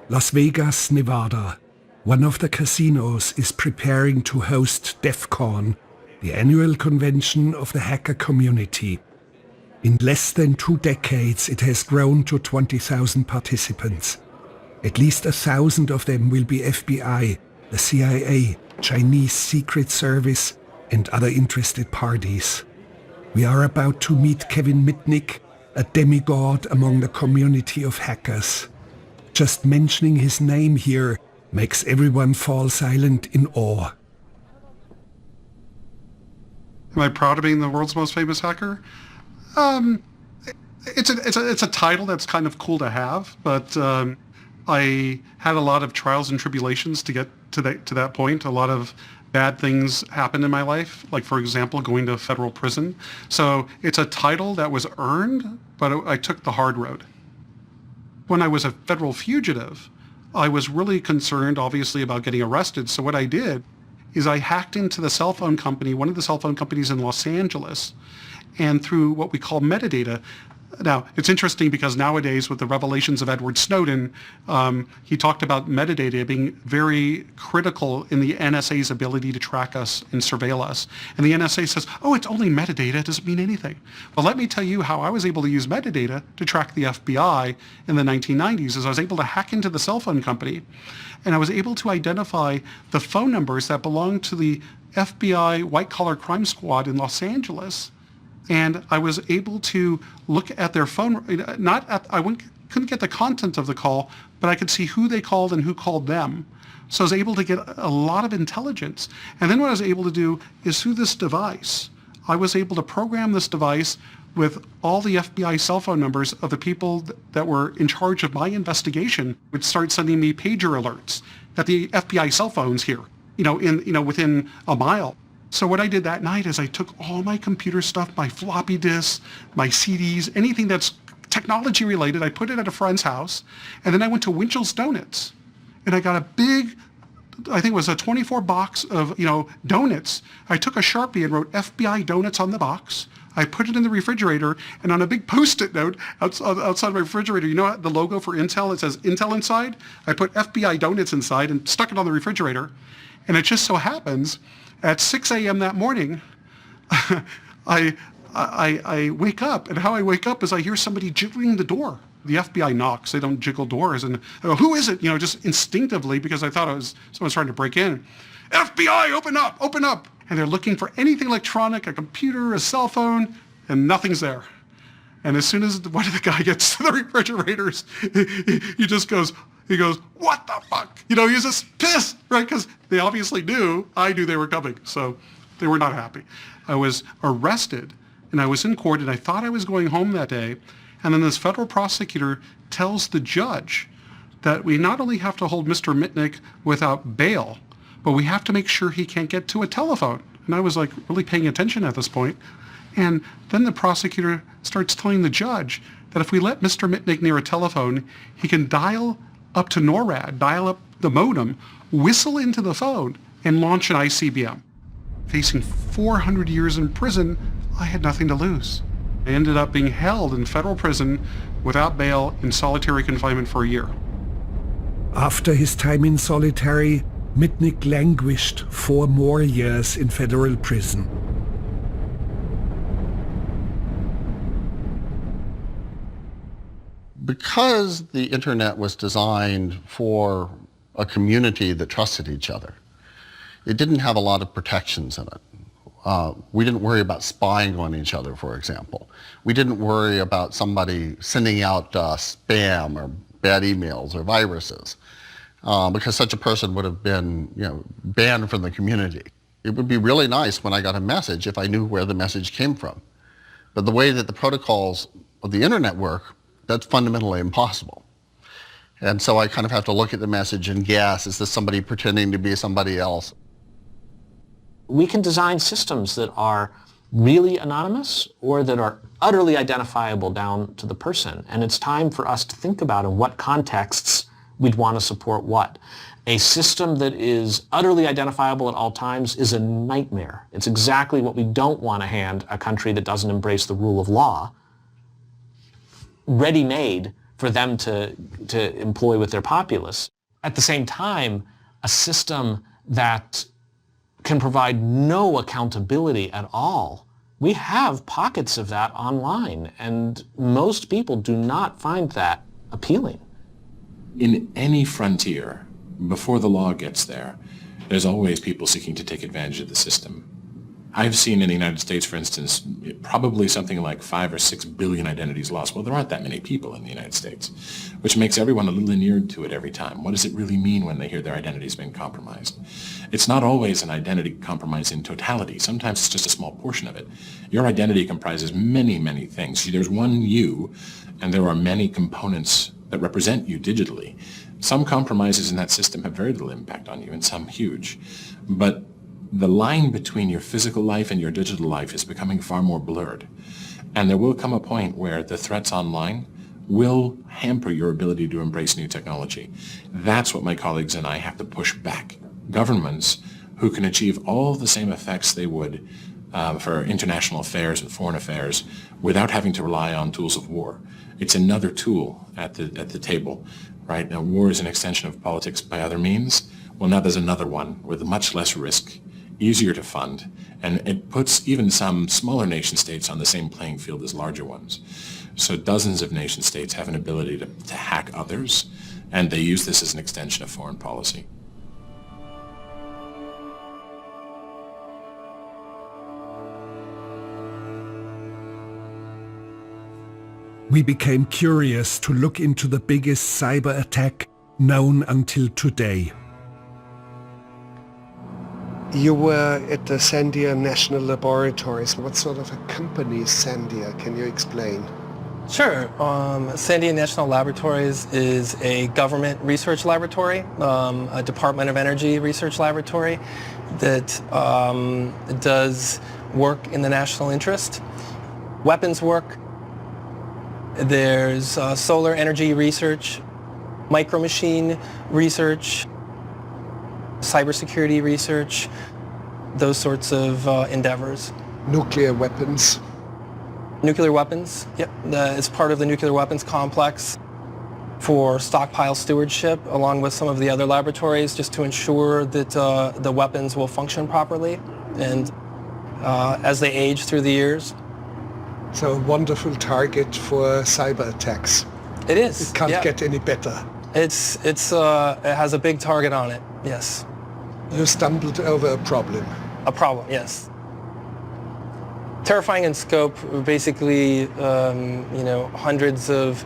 Las Vegas, Nevada. One of the casinos is preparing to host DEF CON, the annual convention of the hacker community. In less than 2 decades, it has grown to 20,000 participants. At least 1,000 of them will be FBI, the CIA, Chinese Secret Service, and other interested parties. We are about to meet Kevin Mitnick, a demigod among the community of hackers. Just mentioning his name here makes everyone fall silent in awe. Am I proud of being the world's most famous hacker? It's a title that's kind of cool to have, but I had a lot of trials and tribulations to get to that point. A lot of bad things happened in my life, like, for example, going to federal prison. So it's a title that was earned, but I took the hard road. When I was a federal fugitive, I was really concerned, obviously, about getting arrested. So what I did is I hacked into the cell phone company, one of the cell phone companies in Los Angeles, and through what we call metadata. Now, it's interesting because nowadays with the revelations of Edward Snowden, he talked about metadata being very critical in the NSA's ability to track us and surveil us. And the NSA says, oh, it's only metadata, it doesn't mean anything. Well, let me tell you how I was able to use metadata to track the FBI in the 1990s, is I was able to hack into the cell phone company, and I was able to identify the phone numbers that belonged to the FBI white-collar crime squad in Los Angeles. And I was able to look at their phone, couldn't get the content of the call, but I could see who they called and who called them. So I was able to get a lot of intelligence. And then what I was able to do is through this device, I was able to program this device with all the FBI cell phone numbers of the people that were in charge of my investigation, would start sending me pager alerts that the FBI cell phone's here, within a mile. So what I did that night is I took all my computer stuff, my floppy disks, my CDs, anything that's technology related, I put it at a friend's house, and then I went to Winchell's Donuts, and I got a big, I think it was a 24 box of, donuts. I took a Sharpie and wrote FBI Donuts on the box. I put it in the refrigerator, and on a big Post-it note outside my refrigerator, the logo for Intel, it says Intel inside? I put FBI Donuts inside and stuck it on the refrigerator. And it just so happens, at 6 a.m. that morning, I wake up, and how I wake up is I hear somebody jiggling the door. The FBI knocks, they don't jiggle doors, and I go, who is it? Just instinctively, because I thought someone's trying to break in. FBI, open up, open up. And they're looking for anything electronic, a computer, a cell phone, and nothing's there. And as soon as one of the guy gets to the refrigerators, he goes, what the fuck? He's just pissed, right? Because they obviously I knew they were coming, so they were not happy. I was arrested, and I was in court, and I thought I was going home that day, and then this federal prosecutor tells the judge that we not only have to hold Mr. Mitnick without bail, but we have to make sure he can't get to a telephone. And I was really paying attention at this point. And then the prosecutor starts telling the judge that if we let Mr. Mitnick near a telephone, he can dial up to NORAD, dial up the modem, whistle into the phone, and launch an ICBM. Facing 400 years in prison, I had nothing to lose. I ended up being held in federal prison without bail in solitary confinement for a year. After his time in solitary, Mitnick languished 4 more years in federal prison. Because the internet was designed for a community that trusted each other, it didn't have a lot of protections in it. We didn't worry about spying on each other, for example. We didn't worry about somebody sending out spam or bad emails or viruses, because such a person would have been banned from the community. It would be really nice when I got a message if I knew where the message came from. But the way that the protocols of the internet work, that's fundamentally impossible. And so I kind of have to look at the message and guess, is this somebody pretending to be somebody else? We can design systems that are really anonymous or that are utterly identifiable down to the person. And it's time for us to think about in what contexts we'd want to support what. A system that is utterly identifiable at all times is a nightmare. It's exactly what we don't want to hand a country that doesn't embrace the rule of law, ready-made for them to employ with their populace. At the same time, a system that can provide no accountability at all. We have pockets of that online, and most people do not find that appealing. In any frontier, before the law gets there, there's always people seeking to take advantage of the system. I've seen in the United States, for instance, probably something like 5 or 6 billion identities lost. Well, there aren't that many people in the United States, which makes everyone a little inured to it every time. What does it really mean when they hear their identity's been compromised? It's not always an identity compromise in totality. Sometimes it's just a small portion of it. Your identity comprises many, many things. There's one you, and there are many components that represent you digitally. Some compromises in that system have very little impact on you, and some huge. But the line between your physical life and your digital life is becoming far more blurred. And there will come a point where the threats online will hamper your ability to embrace new technology. That's what my colleagues and I have to push back. Governments who can achieve all the same effects they would for international affairs and foreign affairs without having to rely on tools of war. It's another tool at the table, right? Now, war is an extension of politics by other means. Well, now there's another one with much less risk, easier to fund, and it puts even some smaller nation states on the same playing field as larger ones. So dozens of nation states have an ability to hack others, and they use this as an extension of foreign policy. We became curious to look into the biggest cyber attack known until today. You were at the Sandia National Laboratories. What sort of a company is Sandia? Can you explain? Sure. Sandia National Laboratories is a government research laboratory, a Department of Energy research laboratory that does work in the national interest. Weapons work. There's solar energy research, micromachine research, cybersecurity research, those sorts of endeavors. Nuclear weapons. Nuclear weapons, yep. It's part of the nuclear weapons complex for stockpile stewardship, along with some of the other laboratories, just to ensure that the weapons will function properly and as they age through the years. So a wonderful target for cyber attacks. It is. It can't get any better. It has a big target on it, yes. You stumbled over a problem. A problem, yes. Terrifying in scope, basically, hundreds of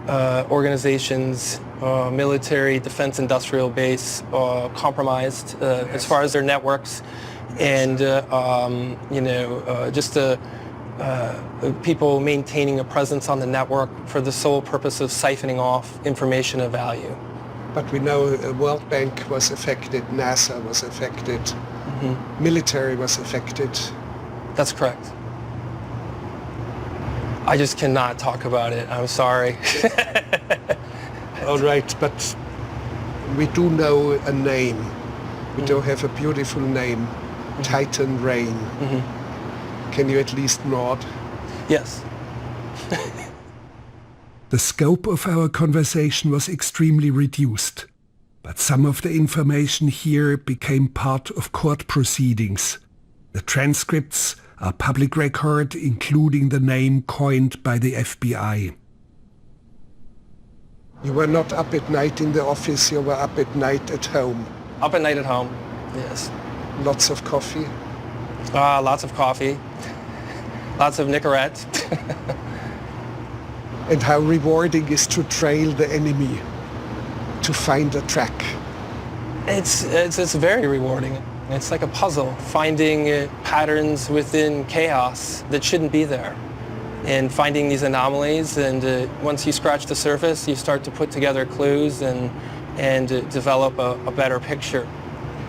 organizations, military, defense industrial base, compromised as far as their networks, and people maintaining a presence on the network for the sole purpose of siphoning off information of value. But we know World Bank was affected, NASA was affected, military was affected. That's correct. I just cannot talk about it. I'm sorry. All right, but we do know a name. We do have a beautiful name, Titan Rain. Can you at least nod? Yes. The scope of our conversation was extremely reduced, but some of the information here became part of court proceedings. The transcripts are public record, including the name coined by the FBI. You were not up at night in the office, you were up at night at home. Up at night at home, yes. Lots of coffee? Lots of coffee. Lots of Nicorette. And how rewarding is to trail the enemy, to find a track? It's very rewarding. It's like a puzzle, finding patterns within chaos that shouldn't be there, and finding these anomalies. And once you scratch the surface, you start to put together clues and develop a better picture.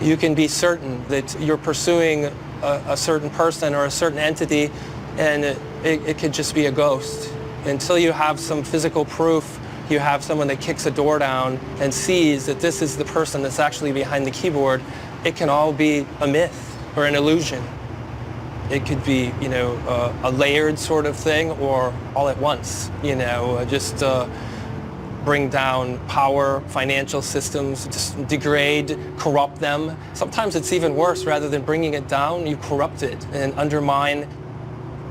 You can be certain that you're pursuing a certain person or a certain entity, and it could just be a ghost. Until you have some physical proof, you have someone that kicks a door down and sees that this is the person that's actually behind the keyboard, it can all be a myth or an illusion. It could be, a layered sort of thing, or all at once, just bring down power, financial systems, just degrade, corrupt them. Sometimes it's even worse. Rather than bringing it down, you corrupt it and undermine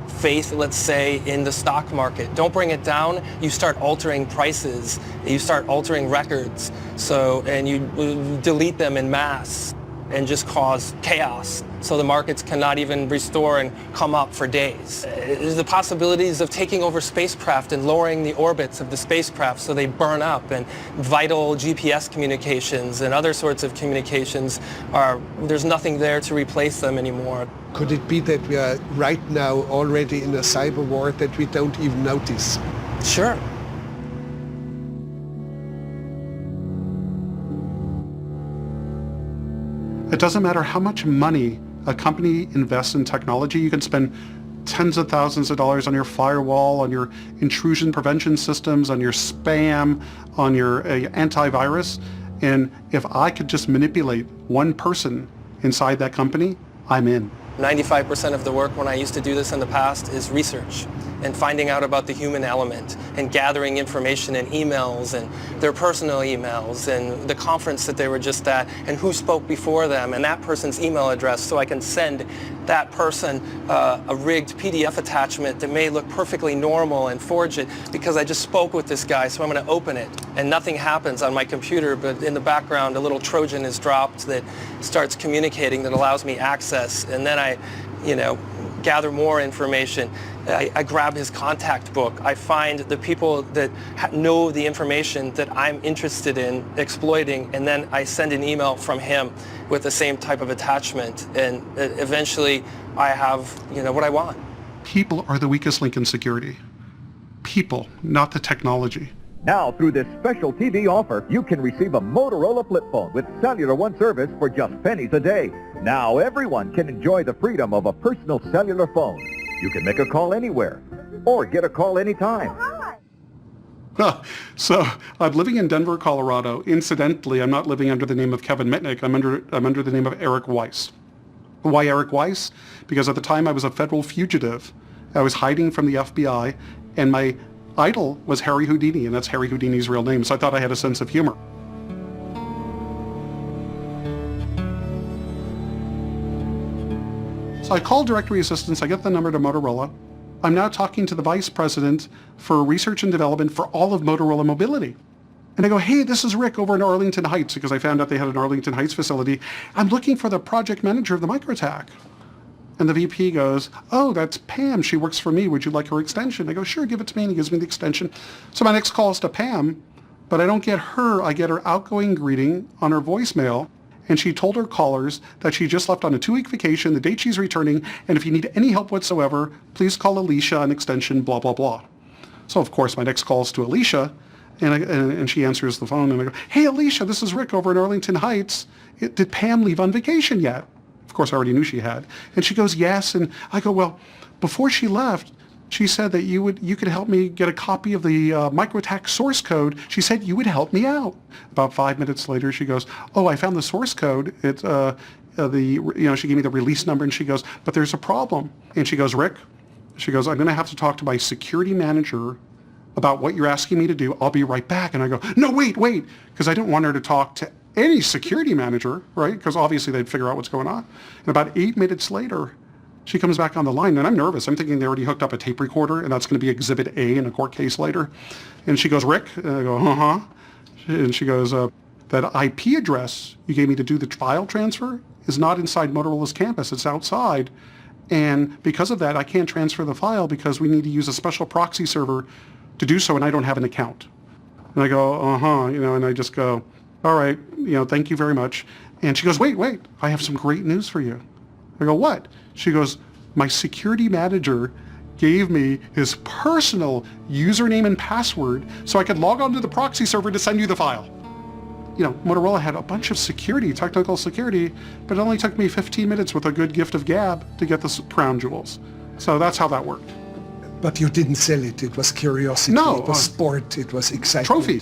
faith, let's say, in the stock market. Don't bring it down, you start altering prices, you start altering records, and you delete them en masse and just cause chaos. So the markets cannot even restore and come up for days. The possibilities of taking over spacecraft and lowering the orbits of the spacecraft so they burn up, and vital GPS communications and other sorts of communications there's nothing there to replace them anymore. Could it be that we are right now already in a cyber war that we don't even notice? Sure. It doesn't matter how much money a company invests in technology. You can spend tens of thousands of dollars on your firewall, on your intrusion prevention systems, on your spam, on your antivirus. And if I could just manipulate one person inside that company, I'm in. 95% of the work when I used to do this in the past is research and finding out about the human element and gathering information in emails and their personal emails and the conference that they were just at and who spoke before them and that person's email address, so I can send that person a rigged PDF attachment that may look perfectly normal and forge it because I just spoke with this guy, so I'm going to open it and nothing happens on my computer, but in the background a little Trojan is dropped that starts communicating, that allows me access, and then I gather more information. I grab his contact book. I find the people that know the information that I'm interested in exploiting, and then I send an email from him with the same type of attachment, and eventually I have what I want. People are the weakest link in security. People, not the technology. Now, through this special TV offer, you can receive a Motorola flip phone with Cellular One service for just pennies a day. Now, everyone can enjoy the freedom of a personal cellular phone. You can make a call anywhere or get a call anytime. So I'm living in Denver, Colorado. Incidentally, I'm not living under the name of Kevin Mitnick. I'm under the name of Eric Weiss. Why Eric Weiss? Because at the time I was a federal fugitive. I was hiding from the FBI, and my idol was Harry Houdini, and that's Harry Houdini's real name, so I thought I had a sense of humor. So I call directory assistance, I get the number to Motorola. I'm now talking to the vice president for research and development for all of Motorola Mobility. And I go, hey, this is Rick over in Arlington Heights, because I found out they had an Arlington Heights facility. I'm looking for the project manager of the micro attack. And the VP goes, oh, that's Pam. She works for me. Would you like her extension? I go, sure, give it to me. And he gives me the extension. So my next call is to Pam, but I don't get her. I get her outgoing greeting on her voicemail. And she told her callers that she just left on a 2-week vacation, the date she's returning, and if you need any help whatsoever, please call Alicia on extension blah, blah, blah. So, of course, my next call is to Alicia, and she answers the phone, and I go, hey, Alicia, this is Rick over in Arlington Heights. Did Pam leave on vacation yet? Of course, I already knew she had. And she goes, yes. And I go, well, before she left, she said that you could help me get a copy of the microattack source code. She said you would help me out. About 5 minutes later, she goes, oh, I found the source code. It's she gave me the release number, and she goes, but there's a problem. And she goes, Rick, she goes, I'm going to have to talk to my security manager about what you're asking me to do. I'll be right back. And I go, no, wait, because I didn't want her to talk to any security manager, right? Because obviously they'd figure out what's going on. And about 8 minutes later, she comes back on the line, and I'm nervous. I'm thinking they already hooked up a tape recorder, and that's going to be Exhibit A in a court case later. And she goes, Rick? And I go, uh-huh. And she goes, that IP address you gave me to do the file transfer is not inside Motorola's campus. It's outside. And because of that, I can't transfer the file because we need to use a special proxy server to do so, and I don't have an account. And I go, uh-huh, and I just go, all right, thank you very much. And she goes, wait, I have some great news for you. I go, what? She goes, my security manager gave me his personal username and password so I could log on to the proxy server to send you the file. Motorola had a bunch of technical security, but it only took me 15 minutes with a good gift of gab to get the crown jewels. So that's how that worked. But you didn't sell it. It was curiosity. No. It was sport. It was excitement. Trophy.